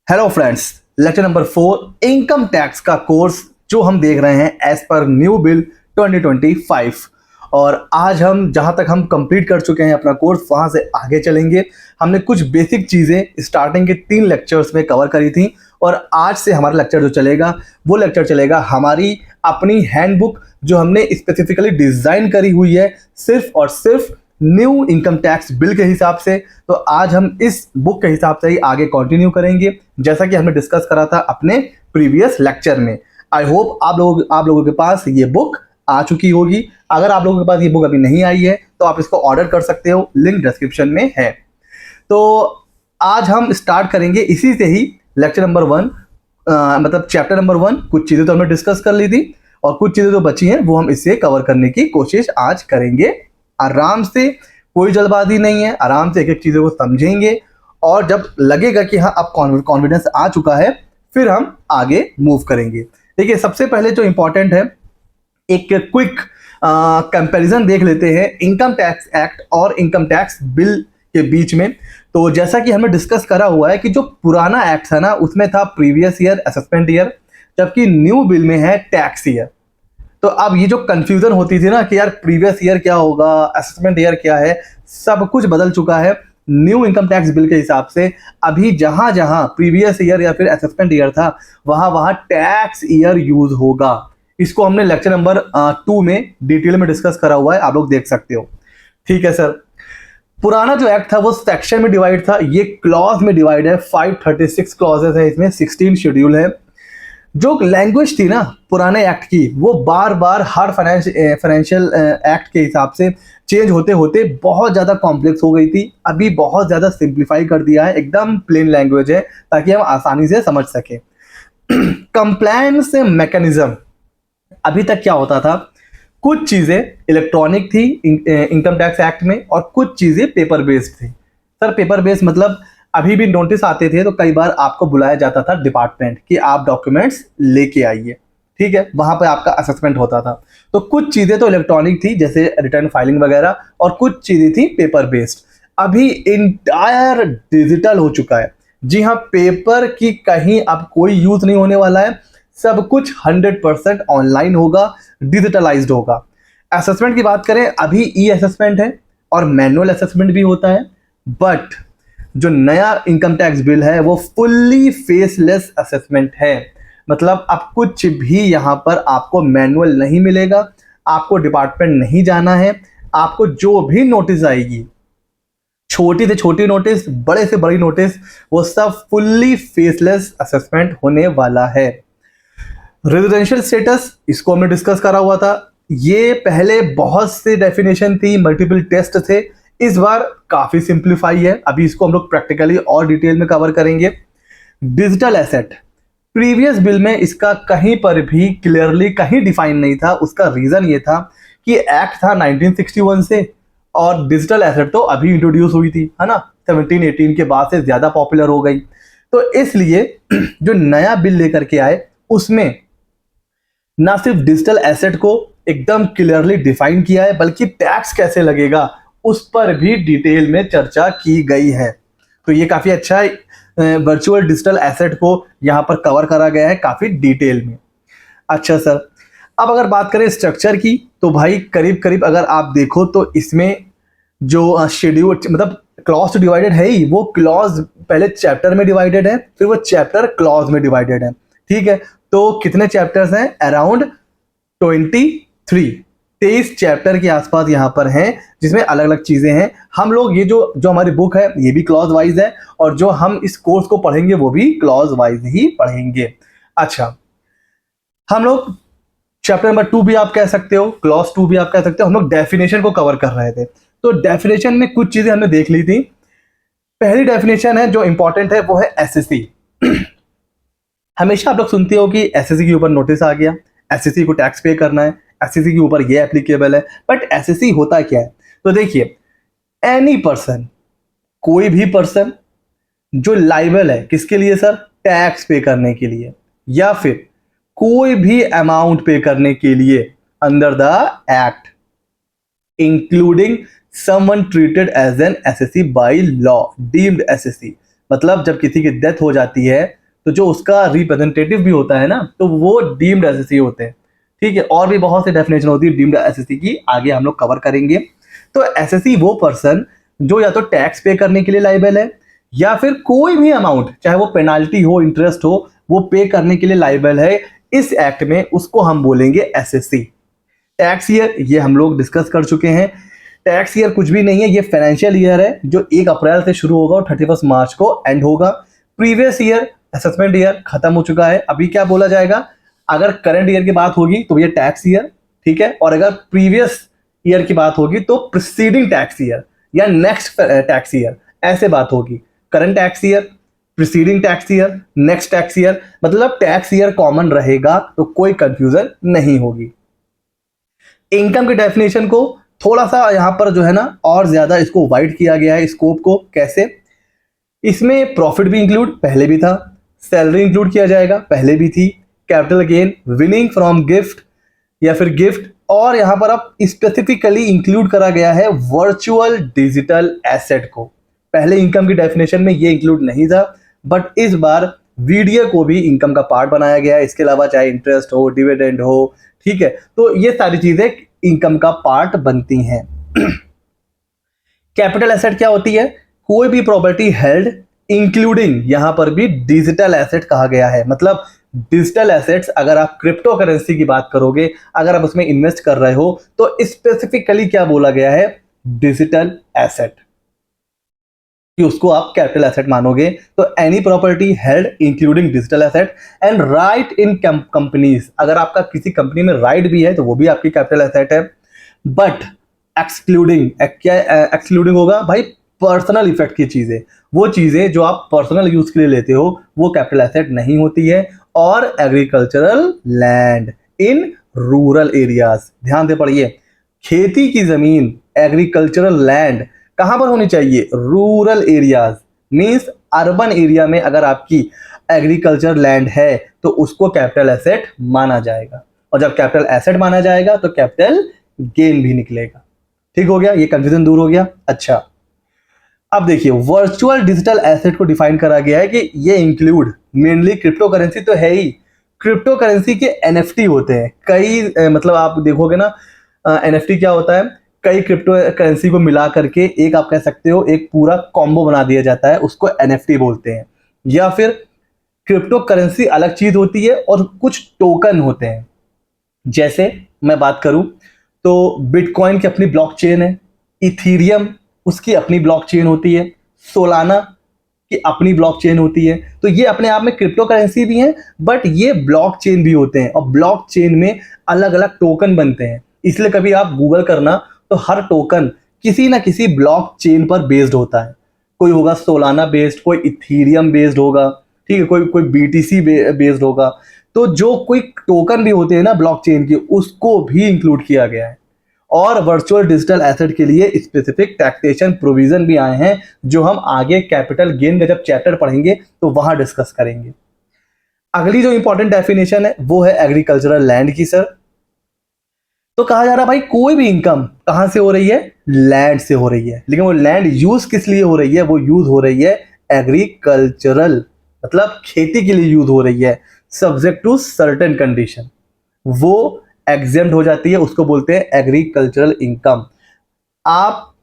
Hello friends, lecture number 4 income tax का course जो हम देख रहे हैं एज पर न्यू बिल 2025। और आज हम जहां तक हम कंप्लीट कर चुके हैं अपना कोर्स वहां से आगे चलेंगे। हमने कुछ बेसिक चीज़ें स्टार्टिंग के 3 लेक्चर्स में कवर करी थी और आज से हमारा लेक्चर जो चलेगा वो लेक्चर चलेगा हमारी अपनी हैंडबुक जो हमने स्पेसिफिकली डिज़ाइन करी हुई है सिर्फ और सिर्फ न्यू इनकम टैक्स बिल के हिसाब से। तो आज हम इस बुक के हिसाब से ही आगे कंटिन्यू करेंगे जैसा कि हमने डिस्कस करा था अपने प्रीवियस लेक्चर में। आई होप आप लोगों के पास ये बुक आ चुकी होगी। अगर आप लोगों के पास ये बुक अभी नहीं आई है तो आप इसको ऑर्डर कर सकते हो, लिंक डिस्क्रिप्शन में है। तो आज हम स्टार्ट करेंगे इसी से ही लेक्चर नंबर 1, मतलब चैप्टर नंबर 1। कुछ चीज़ें तो हमने डिस्कस कर ली थी और कुछ चीज़ें जो बची हैं वो हम इससे कवर करने की कोशिश आज करेंगे। आराम से, कोई जल्दबाजी नहीं है, आराम से एक एक चीज़ों को समझेंगे और जब लगेगा कि हाँ अब कॉन्फिडेंस आ चुका है फिर हम आगे मूव करेंगे। देखिए, सबसे पहले जो इम्पोर्टेंट है एक क्विक कंपैरिजन देख लेते हैं इनकम टैक्स एक्ट और इनकम टैक्स बिल के बीच में। तो जैसा कि हमने डिस्कस करा हुआ है कि जो पुराना एक्ट था ना उसमें था प्रीवियस ईयर असेसमेंट ईयर, जबकि न्यू बिल में है टैक्स ईयर। तो अब ये जो कंफ्यूजन होती थी ना कि यार प्रीवियस ईयर क्या होगा, असेसमेंट ईयर क्या है, सब कुछ बदल चुका है न्यू इनकम टैक्स बिल के हिसाब से। अभी जहां जहां प्रीवियस ईयर या फिर असेसमेंट ईयर था वहां वहां टैक्स ईयर यूज होगा। इसको हमने लेक्चर नंबर 2 में डिटेल में डिस्कस करा हुआ है, आप लोग देख सकते हो। ठीक है सर, पुराना जो एक्ट था वो सेक्शन में डिवाइड था, ये क्लॉज में डिवाइड है। 536 क्लॉजेस है इसमें, 16 शेड्यूल है। जो लैंग्वेज थी ना पुराने एक्ट की वो बार बार हर फाइनेंशियल एक्ट के हिसाब से चेंज होते होते बहुत ज़्यादा कॉम्प्लेक्स हो गई थी। अभी बहुत ज़्यादा सिंप्लीफाई कर दिया है, एकदम प्लेन लैंग्वेज है ताकि हम आसानी से समझ सकें। कंप्लायंस मैकेनिज्म, अभी तक क्या होता था, कुछ चीज़ें इलेक्ट्रॉनिक थी इनकम टैक्स एक्ट में और कुछ चीज़ें पेपर बेस्ड थी। सर पेपर बेस्ड मतलब अभी भी नोटिस आते थे तो कई बार आपको बुलाया जाता था डिपार्टमेंट कि आप डॉक्यूमेंट्स लेके आइए, ठीक है, वहां पे आपका असेसमेंट होता था। तो कुछ चीज़ें तो इलेक्ट्रॉनिक थी जैसे रिटर्न फाइलिंग वगैरह और कुछ चीज़ें थी पेपर बेस्ड। अभी इंटायर डिजिटल हो चुका है। जी हाँ, पेपर की कहीं अब कोई यूज नहीं होने वाला है, सब कुछ 100% ऑनलाइन होगा, डिजिटलाइज्ड होगा। असेसमेंट की बात करें, अभी ई असेसमेंट है और मैनुअल असेसमेंट भी होता है, बट जो नया इनकम टैक्स बिल है वो फुल्ली फेसलेस असेसमेंट है। मतलब अब कुछ भी यहां पर आपको मैनुअल नहीं मिलेगा, आपको डिपार्टमेंट नहीं जाना है, आपको जो भी नोटिस आएगी, छोटी से छोटी नोटिस, बड़े से बड़ी नोटिस, वो सब फुल्ली फेसलेस असेसमेंट होने वाला है। रेजिडेंशियल स्टेटस, इसको हमने डिस्कस करा हुआ था। ये पहले बहुत से डेफिनेशन थी, मल्टीपल टेस्ट थे, इस बार काफी सिंप्लीफाई है। अभी इसको हम लोग प्रैक्टिकली और डिटेल में कवर करेंगे। डिजिटल एसेट, प्रीवियस बिल में इसका कहीं पर भी क्लियरली कहीं डिफाइन नहीं था। उसका रीजन ये था कि एक्ट था 1961 से और डिजिटल एसेट तो अभी इंट्रोड्यूस हुई थी, है ना, 1718 के बाद से ज्यादा पॉपुलर हो गई। तो इसलिए जो नया बिल लेकर के आए उसमें ना सिर्फ डिजिटल एसेट को एकदम क्लियरली डिफाइन किया है बल्कि टैक्स कैसे लगेगा उस पर भी डिटेल में चर्चा की गई है। तो ये काफी अच्छा है, वर्चुअल डिजिटल एसेट को यहाँ पर कवर करा गया है काफी डिटेल में। अच्छा सर, अब अगर बात करें स्ट्रक्चर की तो भाई करीब करीब अगर आप देखो तो इसमें जो शेड्यूल, मतलब क्लॉज तो डिवाइडेड है ही, वो क्लॉज पहले चैप्टर में डिवाइडेड है फिर वो चैप्टर क्लॉज में डिवाइडेड है। ठीक है, तो कितने चैप्टर्स हैं? अराउंड 23 चैप्टर के आसपास यहाँ पर हैं जिसमें अलग अलग चीजें हैं। हम लोग ये जो हमारी बुक है ये भी क्लॉज वाइज है और जो हम इस कोर्स को पढ़ेंगे वो भी क्लॉज वाइज ही पढ़ेंगे। अच्छा, हम लोग चैप्टर नंबर 2 भी आप कह सकते हो, क्लॉज 2 भी आप कह सकते हो। हम लोग डेफिनेशन को कवर कर रहे थे तो डेफिनेशन में कुछ चीजें हमने देख ली थी। पहली डेफिनेशन है जो इंपॉर्टेंट है वो है एसएससी। हमेशा आप लोग सुनते हो कि एसएससी के ऊपर नोटिस आ गया, एसएससी को टैक्स पे करना है, एसएससी के ऊपर ये एप्लीकेबल है। बट एसएससी होता क्या है? तो देखिए, एनी पर्सन, कोई भी पर्सन जो लाइबल है किसके लिए सर? टैक्स पे करने के लिए या फिर कोई भी अमाउंट पे करने के लिए under the act, including someone treated as an SSC by law, deemed SSC. मतलब जब किसी की डेथ हो जाती है तो जो उसका रिप्रेजेंटेटिव भी होता है ना, तो वो डीम्ड एसएससी होते हैं। ठीक है, और भी बहुत सी डेफिनेशन होती है डीम्ड एसएससी की, आगे हम लोग कवर करेंगे। तो एसएससी वो पर्सन जो या तो टैक्स पे करने के लिए लाइबल है, या फिर कोई भी अमाउंट, चाहे वो पेनाल्टी हो, इंटरेस्ट हो, वो पे करने के लिए लाइबल है इस एक्ट में, उसको हम बोलेंगे एसएससी। टैक्स ईयर ये हम लोग डिस्कस कर चुके हैं। टैक्स ईयर कुछ भी नहीं है, ये फाइनेंशियल ईयर है जो 1 अप्रैल से शुरू होगा और 31 मार्च को एंड होगा। प्रीवियस ईयर असेसमेंट ईयर खत्म हो चुका है। अभी क्या बोला जाएगा, अगर करंट ईयर की बात होगी तो ये टैक्स ईयर, ठीक है, और अगर प्रीवियस ईयर की बात होगी तो प्रीसीडिंग टैक्स ईयर या नेक्स्ट टैक्स ईयर, ऐसे बात होगी। Current tax year, preceding tax year, next tax year, मतलब टैक्स ईयर कॉमन रहेगा तो कोई कंफ्यूजन नहीं होगी। इनकम की डेफिनेशन को थोड़ा सा यहां पर जो है ना और ज्यादा इसको वाइड किया गया है स्कोप को। कैसे, इसमें प्रॉफिट भी इंक्लूड पहले भी था, सैलरी इंक्लूड किया जाएगा पहले भी थी, capital gain, winning from gift या फिर गिफ्ट, और यहां पर अब स्पेसिफिकली इंक्लूड करा गया है वर्चुअल डिजिटल एसेट को। पहले इनकम की डेफिनेशन में ये इंक्लूड नहीं था, बट इस बार वीडियो को भी इनकम का पार्ट बनाया गया है। इसके अलावा चाहे इंटरेस्ट हो, डिविडेंड हो, ठीक है, तो ये सारी चीजें इनकम का पार्ट बनती हैं। कैपिटल एसेट क्या होती है, कोई भी प्रॉपर्टी हेल्ड इंक्लूडिंग, यहां पर भी डिजिटल एसेट कहा गया है। मतलब डिजिटल एसेट्स, अगर आप क्रिप्टो करेंसी की बात करोगे, अगर आप उसमें इन्वेस्ट कर रहे हो, तो स्पेसिफिकली क्या बोला गया है, डिजिटल एसेट, कि उसको आप कैपिटल एसेट मानोगे। तो any property held including digital asset and right in companies, अगर आपका किसी कंपनी में राइट भी है तो वो भी आपकी कैपिटल एसेट है। बट एक्सक्लूडिंग, क्या एक्सक्लूडिंग होगा भाई, पर्सनल इफेक्ट की चीजें, वो चीजें जो आप पर्सनल यूज के लिए लेते हो वो कैपिटल एसेट नहीं होती है। और agricultural land in rural areas, ध्यान दे पढ़िए, खेती की जमीन, एग्रीकल्चरल लैंड कहां पर होनी चाहिए, rural areas, means urban area में अगर आपकी एग्रीकल्चर लैंड है तो उसको कैपिटल एसेट माना जाएगा, और जब कैपिटल एसेट माना जाएगा तो कैपिटल गेन भी निकलेगा। ठीक हो गया, ये कंफ्यूजन दूर हो गया। अच्छा, अब देखिए वर्चुअल डिजिटल एसेट को डिफाइन करा गया है कि ये इंक्लूड मेनली क्रिप्टो करेंसी तो है ही, क्रिप्टो करेंसी के एनएफटी होते हैं कई, मतलब आप देखोगे ना, एनएफटी क्या होता है, कई क्रिप्टो करेंसी को मिला करके एक, आप कह सकते हो एक पूरा कॉम्बो बना दिया जाता है, उसको एनएफटी बोलते हैं। या फिर क्रिप्टो करेंसी अलग चीज होती है और कुछ टोकन होते हैं। जैसे मैं बात करूं तो बिटकॉइन की अपनी ब्लॉकचेन है, इथीरियम उसकी अपनी ब्लॉकचेन होती है, सोलाना की अपनी ब्लॉकचेन होती है। तो ये अपने आप में क्रिप्टो करेंसी भी है, बट ये ब्लॉकचेन भी होते हैं, और ब्लॉकचेन में अलग अलग टोकन बनते हैं। इसलिए कभी आप गूगल करना तो हर टोकन किसी ना किसी ब्लॉकचेन पर बेस्ड होता है। कोई होगा सोलाना बेस्ड, कोई इथीरियम बेस्ड होगा, ठीक है, कोई कोई बीटीसी बेस्ड होगा। तो जो कोई टोकन भी होते हैं ना ब्लॉकचेन के, उसको भी इंक्लूड किया गया है। और वर्चुअल डिजिटल एसेट के लिए स्पेसिफिक टैक्सेशन प्रोविजन भी आए हैं, जो हम आगे कैपिटल गेन का जब चैप्टर पढ़ेंगे तो वहां डिस्कस करेंगे। अगली जो इंपॉर्टेंट डेफिनेशन है वो है एग्रीकल्चरल लैंड की। सर, तो कहा जा रहा भाई कोई भी इनकम कहां से हो रही है, लैंड से हो रही है, लेकिन वो लैंड यूज किस लिए हो रही है, वो यूज हो रही है एग्रीकल्चरल, मतलब खेती के लिए यूज हो रही है, सब्जेक्ट टू सर्टेन कंडीशन, वो एग्जेम्प्ट हो जाती है, उसको बोलते हैं एग्रीकल्चरल इनकम। आप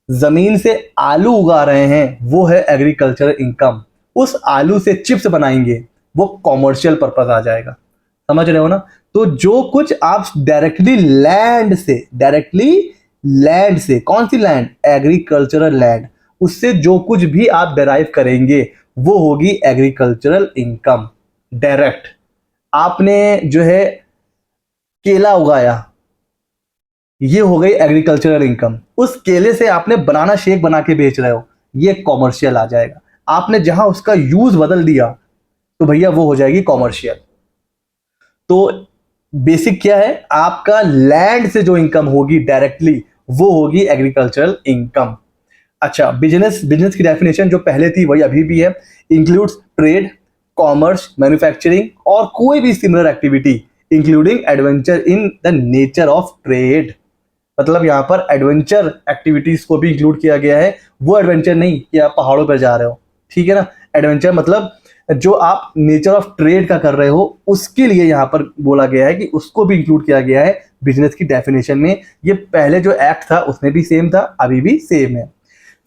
जमीन से आलू उगा रहे हैं, वो है एग्रीकल्चरल इनकम। उस आलू से चिप्स बनाएंगे, वो कॉमर्शियल पर्पस आ जाएगा। समझ रहे हो ना। तो जो कुछ आप डायरेक्टली लैंड से, कौन सी लैंड, एग्रीकल्चरल लैंड, उससे जो कुछ भी आप डेराइव करेंगे वो होगी एग्रीकल्चरल इनकम। डायरेक्ट आपने जो है केला उगाया, ये हो गई एग्रीकल्चरल इनकम। उस केले से आपने बनाना शेक बना के बेच रहे हो, ये कॉमर्शियल आ जाएगा। आपने जहां उसका यूज बदल दिया तो भैया वो हो जाएगी कॉमर्शियल। तो बेसिक क्या है, आपका लैंड से जो इनकम होगी डायरेक्टली वो होगी एग्रीकल्चरल इनकम। अच्छा, बिजनेस की डेफिनेशन जो पहले थी वही अभी भी है, इंक्लूड्स ट्रेड, कॉमर्स, मैन्युफैक्चरिंग और कोई भी similar activity including adventure in the nature of trade. मतलब यहाँ पर एडवेंचर एक्टिविटीज को भी इंक्लूड किया गया है। वो एडवेंचर नहीं कि आप पहाड़ों पर जा रहे हो, ठीक है ना, एडवेंचर मतलब जो आप नेचर ऑफ ट्रेड का कर रहे हो उसके लिए यहाँ पर बोला गया है कि उसको भी इंक्लूड किया गया है बिजनेस की डेफिनेशन में। ये पहले जो एक्ट था उसमें भी सेम था, अभी भी सेम है।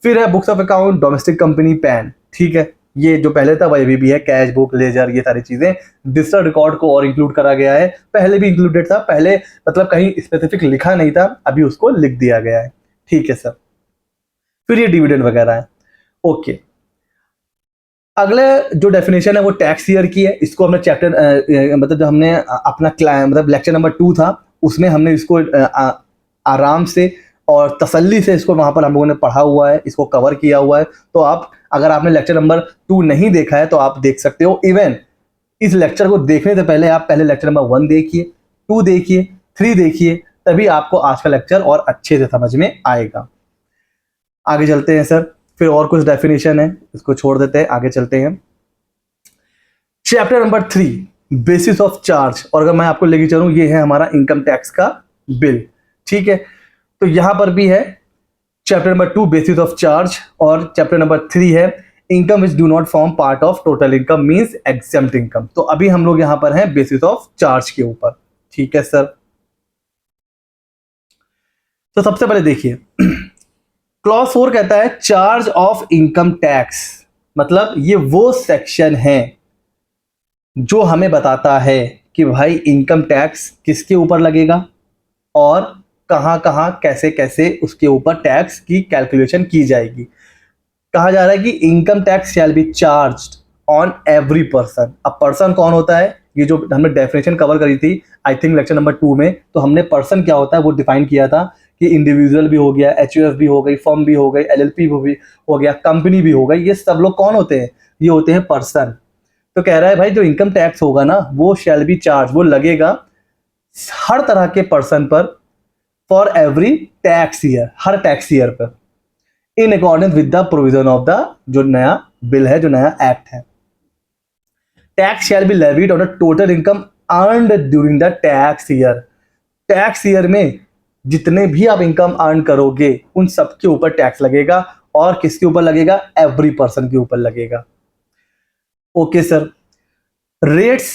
फिर है books of account, domestic company, pan, ठीक है, ये जो पहले था वही भी है, कैश बुक, लेजर, ये सारी चीजें। डिजिटल रिकॉर्ड को और इंक्लूड करा गया है, पहले भी इंक्लूडेड था, पहले मतलब कहीं स्पेसिफिक लिखा नहीं था, अभी उसको लिख दिया गया है, ठीक है सर। फिर ये डिविडेंड वगैरह है, ओके। अगले जो डेफिनेशन है वो टैक्स ईयर की है। इसको हमने चैप्टर मतलब जो हमने अपना मतलब लेक्चर नंबर 2 था उसमें हमने इसको आराम से और तसल्ली से इसको वहां पर हम लोगों ने पढ़ा हुआ है, इसको कवर किया हुआ है। तो आप अगर आपने लेक्चर नंबर 2 नहीं देखा है तो आप देख सकते हो। इवन इस लेक्चर को देखने से पहले आप पहले लेक्चर नंबर 1 देखिए, 2 देखिए, 3 देखिए, तभी आपको आज का लेक्चर और अच्छे से समझ में आएगा। आगे चलते हैं सर, फिर और कुछ डेफिनेशन है, इसको छोड़ देते हैं, आगे चलते हैं। Chapter number 3 basis of charge, और अगर मैं आपको लेके चलूं ये है हमारा इनकम टैक्स का बिल, ठीक है। तो यहां पर भी है chapter number 2 basis of charge, और चैप्टर नंबर 3 है income which do not form part of total income means exempt income. तो अभी हम लोग यहां पर हैं बेसिस ऑफ चार्ज के ऊपर, ठीक है सर। तो सबसे पहले देखिए क्लॉज 4 कहता है चार्ज ऑफ इनकम टैक्स, मतलब ये वो सेक्शन है जो हमें बताता है कि भाई इनकम टैक्स किसके ऊपर लगेगा और कहां कहां कैसे कैसे उसके ऊपर टैक्स की कैलकुलेशन की जाएगी। कहा जा रहा है कि income tax shall B charged on every person. अब पर्सन कौन होता है, ये जो हमने डेफिनेशन कवर करी थी आई थिंक लेक्चर नंबर 2 में, तो हमने पर्सन क्या होता है वो डिफाइन किया था कि इंडिविजुअल भी हो गया, एचयूएफ भी हो गई, फर्म भी हो गई, एलएलपी भी हो गया, कंपनी भी हो गई, ये सब लोग कौन होते हैं, ये होते हैं पर्सन। तो कह रहा है भाई जो इनकम टैक्स होगा ना वो शैल बी चार्ज, वो लगेगा हर तरह के पर्सन पर फॉर एवरी टैक्स ईयर, हर टैक्स ईयर पर, in accordance with the provision of the जो नया बिल है, जो नया एक्ट है। Tax shall be levied on the total income earned during the tax year. Tax year में जितने भी आप इनकम अर्न करोगे उन सब के ऊपर टैक्स लगेगा, और किसके ऊपर लगेगा, एवरी पर्सन के ऊपर लगेगा। ओके सर, रेट्स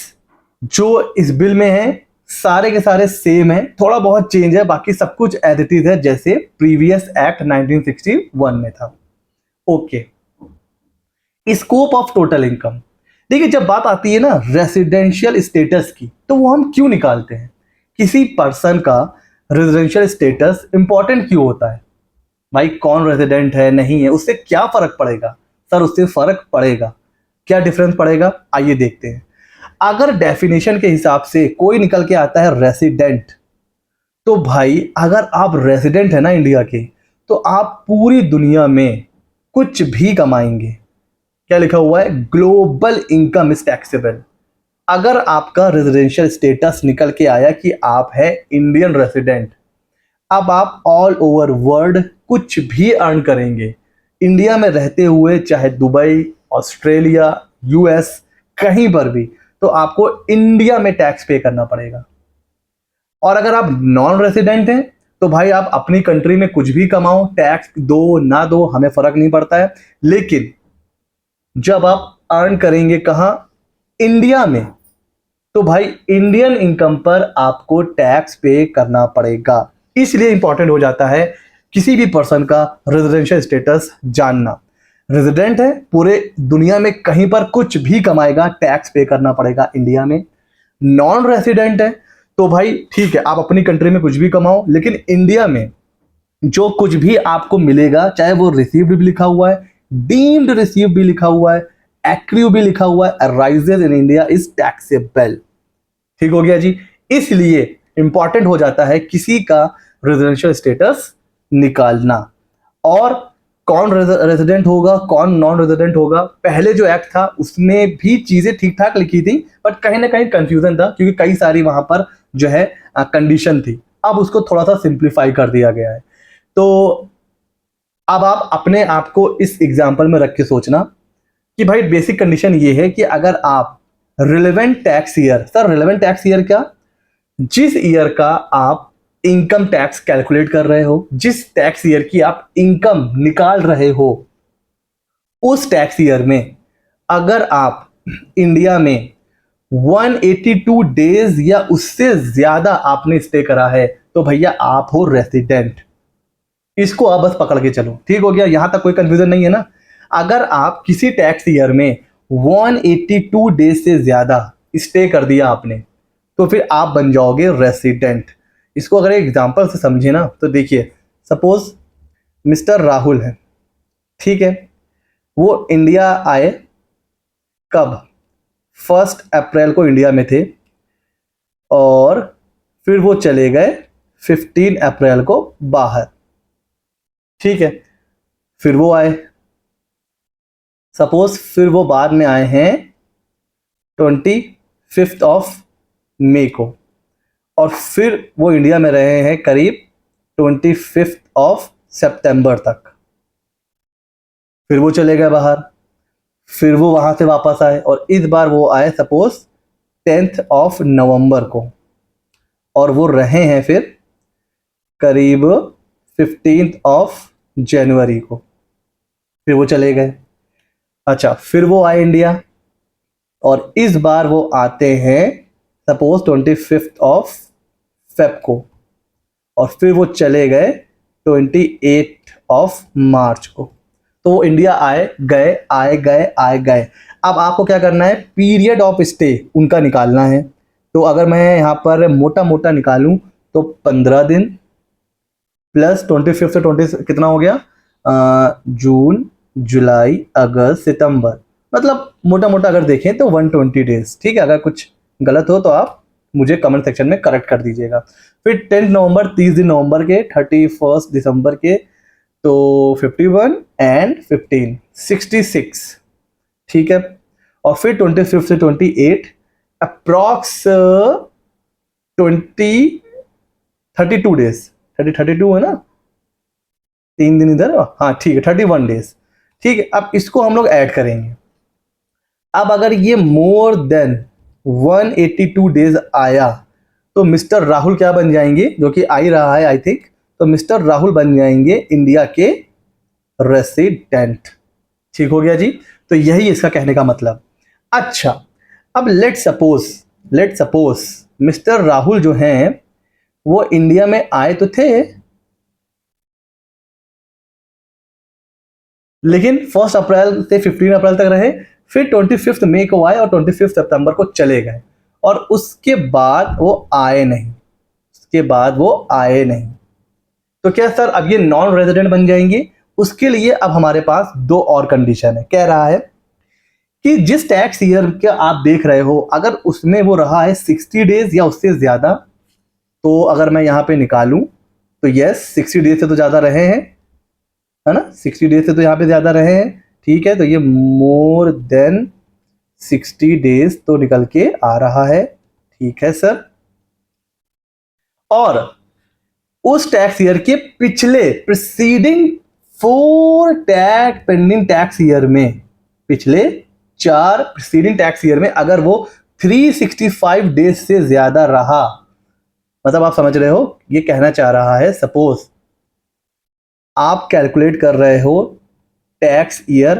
जो इस बिल में है सारे के सारे सेम है, थोड़ा बहुत चेंज है, बाकी सब कुछ एज इट इज है जैसे प्रीवियस एक्ट 1961 में था। Okay, scope of total income, देखिए जब बात आती है ना रेसिडेंशियल स्टेटस की, तो वो हम क्यों निकालते हैं, किसी पर्सन का रेजिडेंशियल स्टेटस इंपॉर्टेंट क्यों होता है भाई, कौन रेजिडेंट है नहीं है उससे क्या फर्क पड़ेगा सर, उससे फर्क पड़ेगा, क्या डिफरेंस पड़ेगा, आइए देखते हैं। अगर डेफिनेशन के हिसाब से कोई निकल के आता है रेसिडेंट, तो भाई अगर आप रेसिडेंट है ना इंडिया के, तो आप पूरी दुनिया में कुछ भी कमाएंगे। क्या लिखा हुआ है, ग्लोबल इनकम इज टैक्सेबल। अगर आपका रेजिडेंशियल स्टेटस निकल के आया कि आप है इंडियन रेसिडेंट, अब आप ऑल ओवर वर्ल्ड कुछ भी अर्न करेंगे इंडिया में रहते हुए, चाहे दुबई, ऑस्ट्रेलिया, यूएस, कहीं पर भी, तो आपको इंडिया में टैक्स पे करना पड़ेगा। और अगर आप नॉन रेसिडेंट हैं तो भाई आप अपनी कंट्री में कुछ भी कमाओ, टैक्स दो ना दो हमें फर्क नहीं पड़ता है, लेकिन जब आप अर्न करेंगे कहां, इंडिया में, तो भाई इंडियन इनकम पर आपको टैक्स पे करना पड़ेगा। इसलिए इंपॉर्टेंट हो जाता है किसी भी पर्सन का रेजिडेंशियल स्टेटस जानना। रेजिडेंट है पूरे दुनिया में कहीं पर कुछ भी कमाएगा टैक्स पे करना पड़ेगा इंडिया में। नॉन रेसिडेंट है तो भाई ठीक है आप अपनी कंट्री में कुछ भी कमाओ, लेकिन इंडिया में जो कुछ भी आपको मिलेगा, चाहे वो रिसीव्ड भी लिखा हुआ है, डीम्ड रिसीव भी लिखा हुआ है, एक्रू भी लिखा हुआ है, arises in India is taxable. ठीक हो गया जी। इसलिए इंपॉर्टेंट हो जाता है किसी का रेजिडेंशियल स्टेटस निकालना, और कौन रेजिडेंट होगा कौन नॉन रेजिडेंट होगा। पहले जो एक्ट था उसमें भी चीजें ठीक ठाक लिखी थी, बट कहीं ना कहीं कंफ्यूजन था क्योंकि कई सारी वहां पर जो है कंडीशन थी। अब उसको थोड़ा सा सिंप्लीफाई कर दिया गया है। तो अब आप अपने आप को इस एग्जाम्पल में रख के सोचना कि भाई बेसिक कंडीशन ये है कि अगर आप relevant tax year, sir relevant tax year क्या, जिस ईयर का आप इनकम टैक्स कैलकुलेट कर रहे हो, जिस टैक्स ईयर की आप इनकम निकाल रहे हो, उस टैक्स ईयर में अगर आप इंडिया में 182 डेज या उससे ज्यादा आपने स्टे करा है तो भैया आप हो रेसिडेंट। इसको आप बस पकड़ के चलो, ठीक हो गया, यहां तक कोई कंफ्यूजन नहीं है ना। अगर आप किसी टैक्स ईयर में 182 डेज से ज्यादा स्टे कर दिया आपने तो फिर आप बन जाओगे रेसिडेंट। इसको अगर एग्जांपल से समझे ना तो देखिए, सपोज मिस्टर राहुल है, ठीक है, वो इंडिया आए कब, 1 अप्रैल को इंडिया में थे और फिर वो चले गए 15 अप्रैल को बाहर, ठीक है। फिर वो आए, सपोज फिर वो बाद में आए हैं 25 मई को और फिर वो इंडिया में रहे हैं करीब 25 सितंबर तक। फिर वो चले गए बाहर, फिर वो वहां से वापस आए और इस बार वो आए सपोज 10 नवंबर को और वो रहे हैं फिर करीब 15 जनवरी को। फिर वो चले गए। अच्छा, फिर वो आए इंडिया और इस बार वो आते हैं सपोज 25 फेब को और फिर वो चले गए 28 मार्च को। तो वो इंडिया आए गए आए गए आए गए। अब आपको क्या करना है, पीरियड ऑफ स्टे उनका निकालना है। तो अगर मैं यहाँ पर मोटा मोटा निकालूं तो 15 दिन प्लस 25 से 20 कितना हो गया, जून जुलाई अगस्त सितंबर, मतलब मोटा मोटा अगर देखें तो 120 डेज, ठीक है। अगर कुछ गलत हो तो आप मुझे कमेंट सेक्शन में करेक्ट कर दीजिएगा। फिर 10 नवंबर 30 दिन नवंबर के, 31 दिसंबर के, तो 51 एंड 15 66, ठीक है। और फिर 25 से 28 अप्रॉक्स 32 डेज, 32 है ना, 3 दिन इधर, हाँ ठीक है, 31 डेज, ठीक है। अब इसको हम लोग ऐड करेंगे। अब अगर ये मोर देन 182 डेज आया तो मिस्टर राहुल क्या बन जाएंगे, जो कि आ ही रहा है आई थिंक, तो मिस्टर राहुल बन जाएंगे इंडिया के रेसिडेंट। ठीक हो गया जी, तो यही इसका कहने का मतलब। अच्छा, अब लेट सपोज मिस्टर राहुल जो हैं वो इंडिया में आए तो थे, लेकिन 1 अप्रैल से 15 अप्रैल तक रहे, फिर 25 मई को आए और 25 सितंबर को चले गए और उसके बाद वो आए नहीं। तो क्या सर अब ये नॉन रेजिडेंट बन जाएंगे? उसके लिए अब हमारे पास 2 और कंडीशन है। कह रहा है कि जिस टैक्स ईयर के आप देख रहे हो अगर उसमें वो रहा है 60 डेज या उससे ज्यादा, तो अगर मैं यहाँ पे निकालूं तो यस 60 डेज से तो ज्यादा रहे हैं, है ना, 60 डेज से तो यहाँ पे ज्यादा रहे हैं, ठीक है। तो ये मोर देन 60 डेज तो निकल के आ रहा है, ठीक है सर। और उस टैक्स ईयर के पिछले preceding 4 tax pending tax year में, पिछले 4 प्रीसीडिंग टैक्स ईयर में अगर वो 365 डेज से ज्यादा रहा, मतलब आप समझ रहे हो, ये कहना चाह रहा है सपोज आप कैलकुलेट कर रहे हो टैक्स ईयर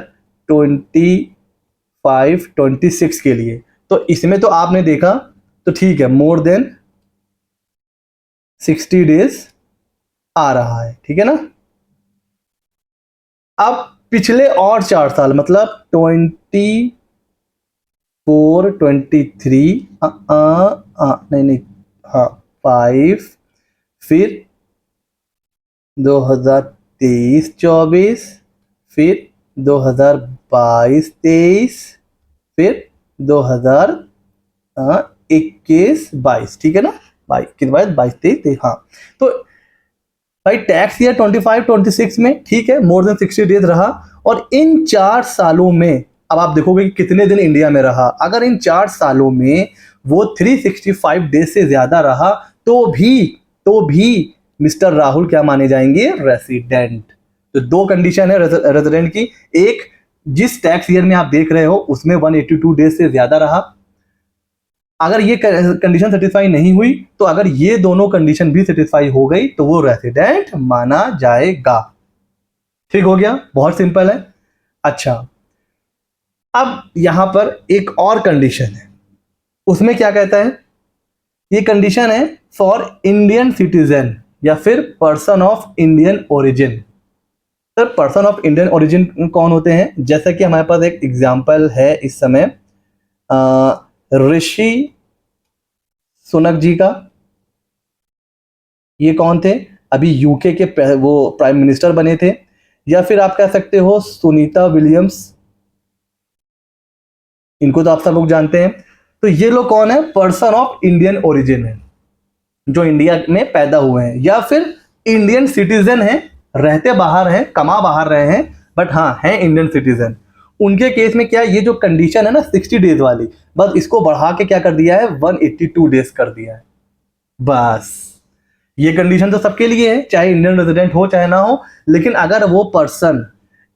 25-26 के लिए, तो इसमें तो आपने देखा तो ठीक है, मोर देन 60 डेज आ रहा है, ठीक है ना। अब पिछले और 4 साल मतलब 24 23 नहीं हाँ 5, फिर 2023-24, फिर 2022-23, फिर 2021-22, ठीक है ना, 22-23, हाँ। तो भाई टैक्स ईयर 25-26 में ठीक है मोर देन 60 डेज रहा और इन 4 सालों में अब आप देखोगे कि कितने दिन इंडिया में रहा। अगर इन 4 सालों में वो 365 डेज से ज्यादा रहा तो भी मिस्टर राहुल क्या माने जाएंगे, रेसिडेंट। तो 2 कंडीशन है रेजिडेंट की, एक जिस टैक्स ईयर में आप देख रहे हो उसमें 182 डेज से ज्यादा रहा, अगर ये कंडीशन सेटिस्फाई नहीं हुई तो अगर ये दोनों कंडीशन भी सेटिस्फाई हो गई तो वो रेसिडेंट माना जाएगा। ठीक हो गया, बहुत सिंपल है। अच्छा, अब यहां पर एक और कंडीशन है, उसमें क्या कहता है, ये कंडीशन है फॉर इंडियन सिटीजन या फिर person of Indian origin. Sir person of Indian origin कौन होते हैं? जैसा कि हमारे पास एक एग्जांपल है इस समय ऋषि सुनक जी का। ये कौन थे? अभी यूके के वो प्राइम मिनिस्टर बने थे। या फिर आप कह सकते हो सुनीता विलियम्स, इनको तो आप सब लोग जानते हैं। तो ये लोग कौन है? पर्सन ऑफ इंडियन ओरिजिन है, जो इंडिया में पैदा हुए हैं या फिर इंडियन सिटीजन हैं, रहते बाहर हैं, कमा बाहर रहे हैं, बट हाँ हैं इंडियन सिटीजन। उनके केस में क्या, ये जो कंडीशन है ना 60 डेज वाली, बस इसको बढ़ा के क्या कर दिया है, 182 डेज कर दिया है। बस ये कंडीशन तो सबके लिए है, चाहे इंडियन रेजिडेंट हो चाहे ना हो, लेकिन अगर वो पर्सन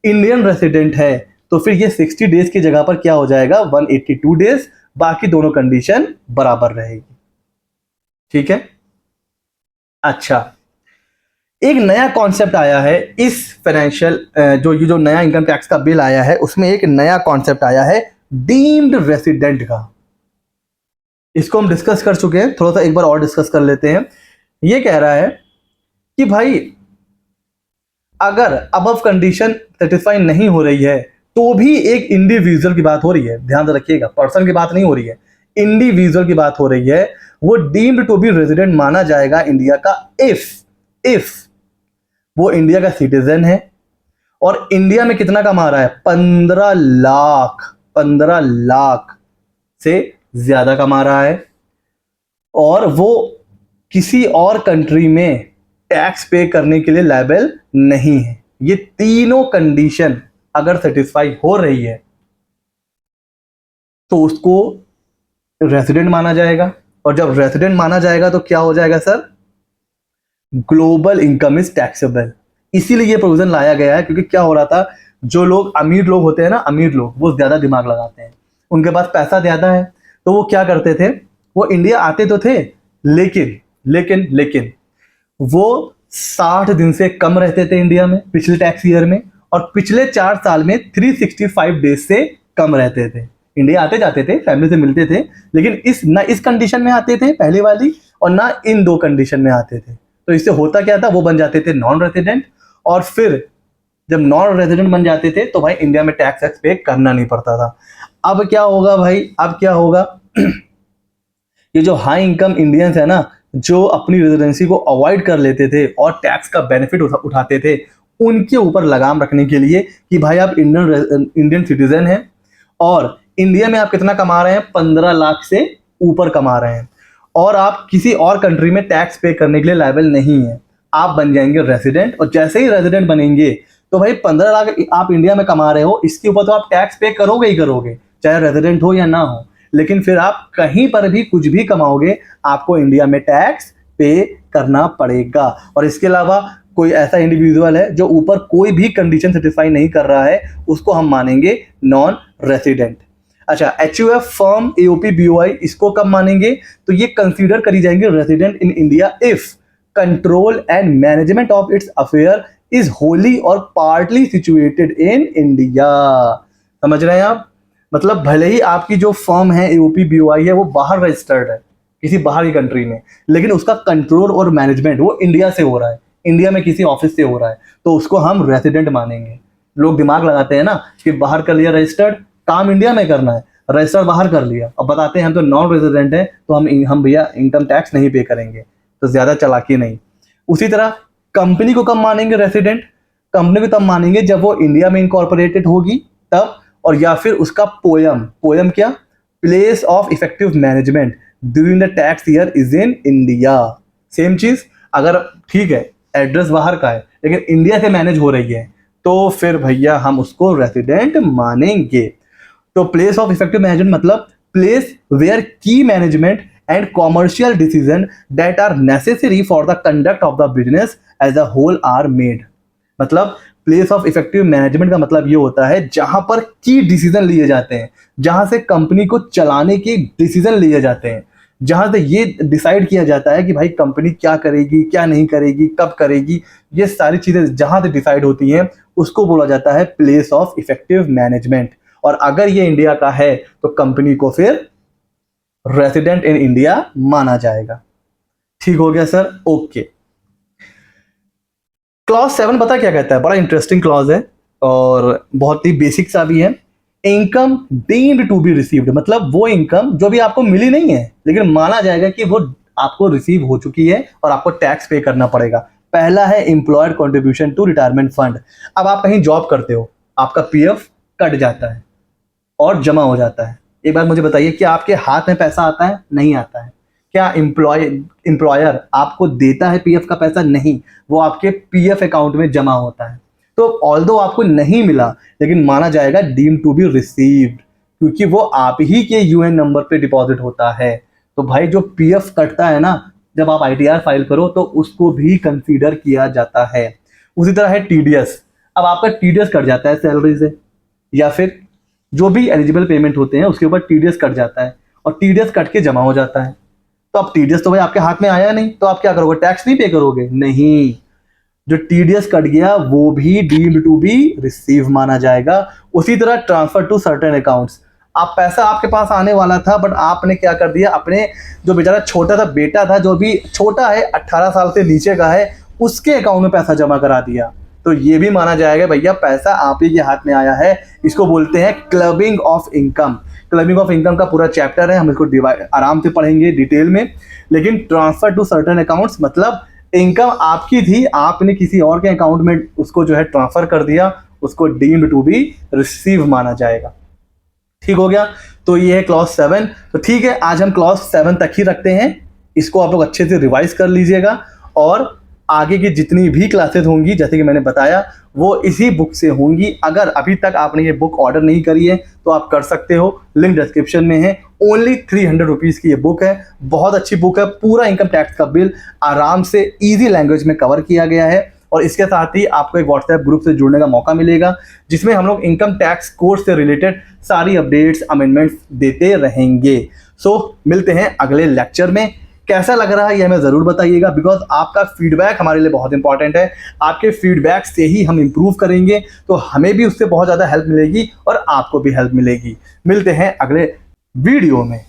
इंडियन रेजिडेंट है तो फिर ये 60 डेज की जगह पर क्या हो जाएगा, 182 डेज। बाकी दोनों कंडीशन बराबर रहेगी। ठीक है। अच्छा, एक नया कॉन्सेप्ट आया है इस फाइनेंशियल जो नया इनकम टैक्स का बिल आया है, उसमें एक नया कॉन्सेप्ट आया है डीम्ड रेसिडेंट का। इसको हम डिस्कस कर चुके हैं, थोड़ा सा एक बार और डिस्कस कर लेते हैं। ये कह रहा है कि भाई अगर अबव कंडीशन सेटिस्फाई नहीं हो रही है तो भी एक इंडिविजुअल की बात हो रही है, ध्यान रखिएगा, पर्सन की बात नहीं हो रही है, इंडिविजुअल की बात हो रही है, वो डीम्ड टू बी रेजिडेंट माना जाएगा इंडिया का इफ वो इंडिया का सिटीजन है और इंडिया में कितना कमा रहा है, 15 लाख से ज्यादा कमा रहा है, और वो किसी और कंट्री में टैक्स पे करने के लिए लायबल नहीं है। ये तीनों कंडीशन अगर सेटिस्फाई हो रही है तो उसको रेसिडेंट माना जाएगा। और जब रेसिडेंट माना जाएगा तो क्या हो जाएगा sir, global income is taxable. इसीलिए ये प्रोविजन लाया गया है, क्योंकि क्या हो रहा था, जो लोग अमीर लोग होते हैं ना, अमीर लोग वो ज्यादा दिमाग लगाते हैं, उनके पास पैसा ज्यादा है, तो वो क्या करते थे, वो इंडिया आते तो थे, लेकिन वो 60 दिन से कम रहते थे इंडिया में पिछले टैक्स ईयर में, और पिछले 4 साल में 365 डेज से कम रहते थे। इंडिया आते जाते थे, फैमिली से मिलते थे, लेकिन ना इस कंडीशन में आते थे पहली वाली, और ना इन 2 कंडीशन में आते थे। तो इससे होता क्या था, वो बन जाते थे नॉन रेजिडेंट, और फिर जब नॉन रेजिडेंट बन जाते थे तो भाई इंडिया में टैक्स पे करना नहीं पड़ता था। अब क्या होगा भाई, अब क्या होगा ये जो हाई इनकम इंडियंस है ना, जो अपनी रेजिडेंसी को अवॉइड कर लेते थे और टैक्स का बेनिफिट उठाते थे, उनके ऊपर लगाम रखने के लिए कि भाई आप इंडियन सिटीजन हैं और इंडिया में आप कितना कमा रहे हैं, 15 लाख से ऊपर कमा रहे हैं, और आप किसी और कंट्री में टैक्स पे करने के लिए लायबल नहीं है, आप बन जाएंगे रेजिडेंट। और जैसे ही रेजिडेंट बनेंगे तो भाई 15 लाख आप इंडिया में कमा रहे हो, इसके ऊपर तो आप टैक्स पे करोगे ही करोगे, चाहे रेजिडेंट हो या ना हो। लेकिन फिर आप कहीं पर भी कुछ भी कमाओगे, आपको इंडिया में टैक्स पे करना पड़ेगा। और इसके अलावा कोई ऐसा इंडिविजुअल है जो ऊपर कोई भी कंडीशन सेटिस्फाई नहीं कर रहा है, उसको हम मानेंगे नॉन रेसिडेंट। अच्छा, HUF फर्म AOP BOI इसको कब मानेंगे, तो ये कंसीडर करी जाएंगे resident in India if control and management of its affair is Holi और पार्टली सिचुएटेड इन इंडिया। समझ रहे हैं आप? मतलब भले ही आपकी जो फर्म है AOP BOI है वो बाहर रजिस्टर्ड है किसी बाहर की कंट्री में, लेकिन उसका कंट्रोल और मैनेजमेंट वो इंडिया से हो रहा है, इंडिया में किसी ऑफिस से हो रहा है, तो उसको हम रेसिडेंट मानेंगे। लोग दिमाग लगाते हैं ना कि बाहर कर लिया रजिस्टर्ड, काम इंडिया में करना है, रजिस्टर बाहर कर लिया, अब बताते हैं हम तो नॉन रेजिडेंट हैं, तो हम भैया इनकम टैक्स नहीं पे करेंगे, तो ज्यादा चालाकी नहीं। उसी तरह कंपनी को कब मानेंगे रेसिडेंट, कंपनी को तब मानेंगे जब वो इंडिया में इनकॉर्पोरेटेड होगी तब, और या फिर उसका पोयम क्या, place of effective management during the tax year is in India. Same चीज, अगर ठीक है एड्रेस बाहर का है लेकिन इंडिया से मैनेज हो रही है, तो फिर भैया हम उसको रेसिडेंट मानेंगे। तो प्लेस ऑफ इफेक्टिव मैनेजमेंट मतलब place where key management and commercial decision that are necessary for the conduct of the business as a whole are made. मतलब प्लेस ऑफ इफेक्टिव मैनेजमेंट का मतलब ये होता है जहां पर की डिसीजन लिए जाते हैं, जहां से कंपनी को चलाने के डिसीजन लिए जाते हैं, जहां से ये डिसाइड किया जाता है कि भाई कंपनी क्या करेगी, क्या नहीं करेगी, कब करेगी, ये सारी चीजें जहां से डिसाइड होती हैं उसको बोला जाता है प्लेस ऑफ इफेक्टिव मैनेजमेंट। और अगर ये इंडिया का है तो कंपनी को फिर रेसिडेंट इन इंडिया माना जाएगा। ठीक हो गया सर, ओके। क्लॉज 7 पता क्या कहता है, बड़ा इंटरेस्टिंग क्लॉज है और बहुत ही बेसिक सा भी है। Income deemed to be received, मतलब वो इनकम जो भी आपको मिली नहीं है लेकिन माना जाएगा कि वो आपको रिसीव हो चुकी है और आपको टैक्स पे करना पड़ेगा। पहला है employer contribution to retirement fund. अब आप कहीं जॉब करते हो, आपका पीएफ कट जाता है और जमा हो जाता है। एक बार मुझे बताइए, क्या आपके हाथ में पैसा आता है? नहीं आता है। क्या एम्प्लॉयर आपको देता है पीएफ का पैसा? नहीं, वो आपके पीएफ अकाउंट में जमा होता है। तो ऑल्दो आपको नहीं मिला लेकिन माना जाएगा डीम टू बी रिसीव्ड, क्योंकि वो आप ही के यूएन नंबर पे डिपॉजिट होता है। तो भाई जो पीएफ कटता है ना, जब आप आईटीआर फाइल करो तो उसको भी कंसीडर किया जाता है। उसी तरह है टीडीएस। अब आपका टीडीएस कट जाता है सैलरी से, या फिर जो भी एलिजिबल पेमेंट होते हैं उसके ऊपर टीडीएस कट जाता है और टीडीएस कट के जमा हो जाता है। तो अब टीडीएस तो भाई आपके हाथ में आया नहीं, तो आप क्या करोगे? टैक्स नहीं पे करोगे? नहीं, जो टीडीएस कट गया वो भी डीम्ड टू बी रिसीव माना जाएगा। उसी तरह ट्रांसफर टू सर्टेन अकाउंट्स। आप पैसा आपके पास आने वाला था बट आपने क्या कर दिया, अपने जो बेचारा छोटा सा बेटा था, जो भी छोटा है 18 साल से नीचे का है, उसके अकाउंट में पैसा जमा करा दिया। तो ये भी माना जाएगा भैया पैसा आप ही के हाथ में आया है। इसको बोलते हैं clubbing of income. Clubbing of income का पूरा चैप्टर है, हम इसको आराम से पढ़ेंगे डिटेल में। लेकिन ट्रांसफर टू सर्टेन अकाउंट्स मतलब इनकम आपकी थी, आपने किसी और के अकाउंट में उसको जो है ट्रांसफर कर दिया, उसको डीम्ड टू बी रिसीव माना जाएगा। ठीक हो गया, तो ये है क्लॉज 7। तो ठीक है, आज हम क्लॉज 7 तक ही रखते हैं। इसको आप लोग अच्छे से रिवाइज कर लीजिएगा और आगे की जितनी भी क्लासेस होंगी जैसे कि मैंने बताया वो इसी बुक से होंगी। अगर अभी तक आपने ये बुक ऑर्डर नहीं करी है तो आप कर सकते हो, लिंक डिस्क्रिप्शन में है। ओनली 300 रुपीज़ की ये बुक है, बहुत अच्छी बुक है। पूरा इनकम टैक्स का बिल आराम से ईजी लैंग्वेज में कवर किया गया है और इसके साथ ही आपको एक व्हाट्सएप ग्रुप से जुड़ने का मौका मिलेगा जिसमें हम लोग इनकम टैक्स कोर्स से रिलेटेड सारी अपडेट्स, अमेंडमेंट्स देते रहेंगे। सो मिलते हैं अगले लेक्चर में। कैसा लग रहा है ये हमें ज़रूर बताइएगा, बिकॉज आपका फीडबैक हमारे लिए बहुत इंपॉर्टेंट है। आपके फीडबैक से ही हम इम्प्रूव करेंगे, तो हमें भी उससे बहुत ज़्यादा हेल्प मिलेगी और आपको भी हेल्प मिलेगी। मिलते हैं अगले वीडियो में।